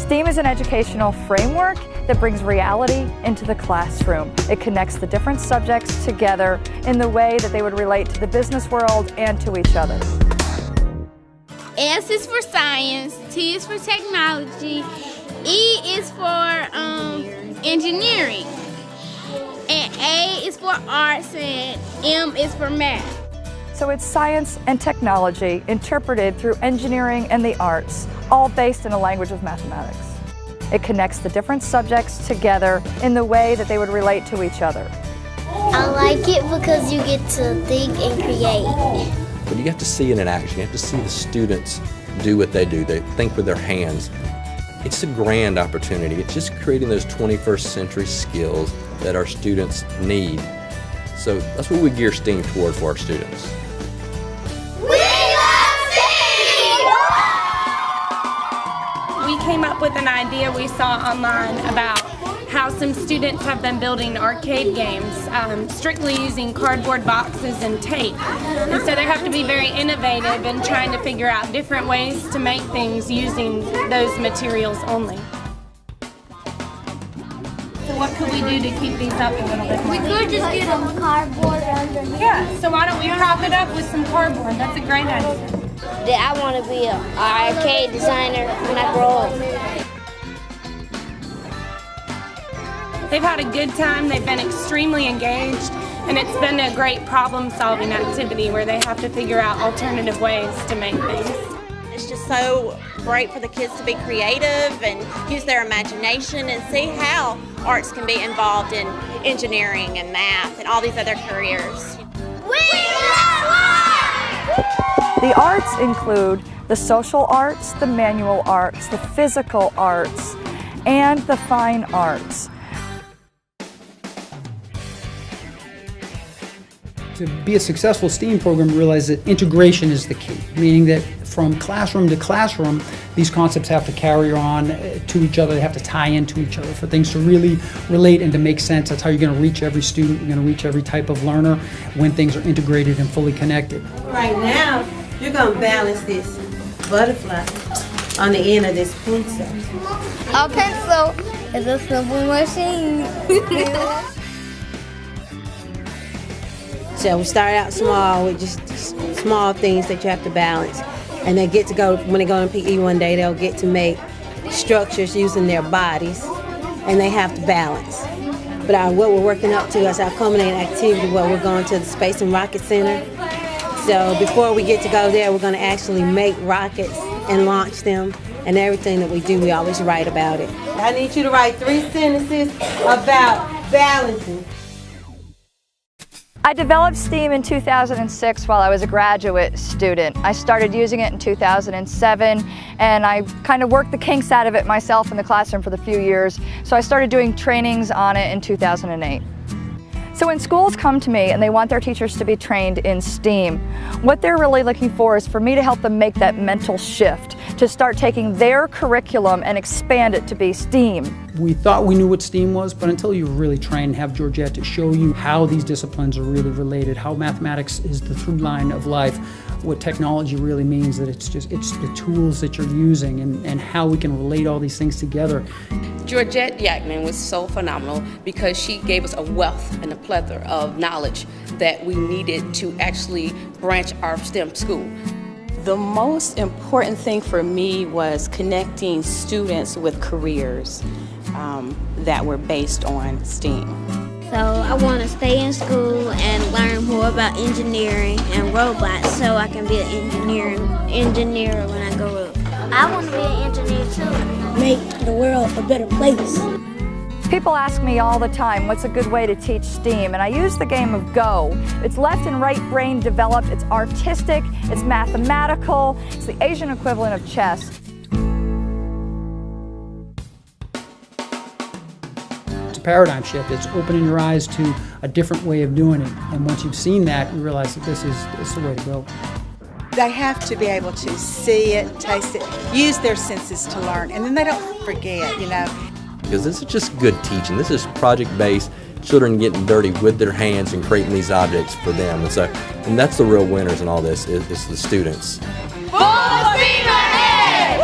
STEAM is an educational framework that brings reality into the classroom. It connects the different subjects together in the way that they would relate to the business world and to each other. S is for science, T is for technology, E is for engineering, and A is for arts, and M is for math. So it's science and technology interpreted through engineering and the arts, all based in a language of mathematics. It connects the different subjects together in the way that they would relate to each other. I like it because you get to think and create. But you have to see it in action. You have to see the students do what they do. They think with their hands. It's a grand opportunity. It's just creating those 21st century skills that our students need. So that's what we gear STEAM toward for our students. We came up with an idea we saw online about how some students have been building arcade games strictly using cardboard boxes and tape. And so they have to be very innovative in trying to figure out different ways to make things using those materials only. So what could we do to keep these up a little bit more? We could just get them cardboard underneath. Yeah, so why don't we prop it up with some cardboard? That's a great idea. I want to be an arcade designer when I grow up. They've had a good time, they've been extremely engaged, and it's been a great problem-solving activity where they have to figure out alternative ways to make things. It's just so great for the kids to be creative and use their imagination and see how arts can be involved in engineering and math and all these other careers. We love art! The arts include the social arts, the manual arts, the physical arts, and the fine arts. To be a successful STEAM program, realize that integration is the key, meaning that from classroom to classroom, these concepts have to carry on to each other, they have to tie into each other for things to really relate and to make sense. That's how you're going to reach every student, you're going to reach every type of learner when things are integrated and fully connected. Right now, you're going to balance this butterfly on the end of this pencil. Okay, so it's a simple machine. So we start out small with just small things that you have to balance. And they get to go, when they go in PE one day, they'll get to make structures using their bodies, and they have to balance. But what we're working up to is our culminating activity where we're going to the Space and Rocket Center. So before we get to go there, we're going to actually make rockets and launch them. And everything that we do, we always write about it. I need you to write 3 sentences about balancing. I developed STEAM in 2006 while I was a graduate student. I started using it in 2007, and I kind of worked the kinks out of it myself in the classroom for the few years, so I started doing trainings on it in 2008. So when schools come to me and they want their teachers to be trained in STEAM, what they're really looking for is for me to help them make that mental shift, to start taking their curriculum and expand it to be STEAM. We thought we knew what STEAM was, but until you really try and have Georgette to show you how these disciplines are really related, how mathematics is the through line of life, what technology really means, that it's the tools that you're using and how we can relate all these things together. Georgette Yackman was so phenomenal because she gave us a wealth and a plethora of knowledge that we needed to actually branch our STEM school. The most important thing for me was connecting students with careers that were based on STEAM. So I want to stay in school and learn more about engineering and robots so I can be an engineer when I grow up. I want to be an engineer too. Make the world a better place. People ask me all the time, what's a good way to teach STEAM? And I use the game of Go. It's left and right brain developed, it's artistic, it's mathematical, it's the Asian equivalent of chess. It's a paradigm shift. It's opening your eyes to a different way of doing it. And once you've seen that, you realize that this is the way to go. They have to be able to see it, taste it, use their senses to learn, and then they don't forget, you know. Because this is just good teaching. This is project-based, children getting dirty with their hands and creating these objects for them. And that's the real winners in all this, is the students. Full steam ahead!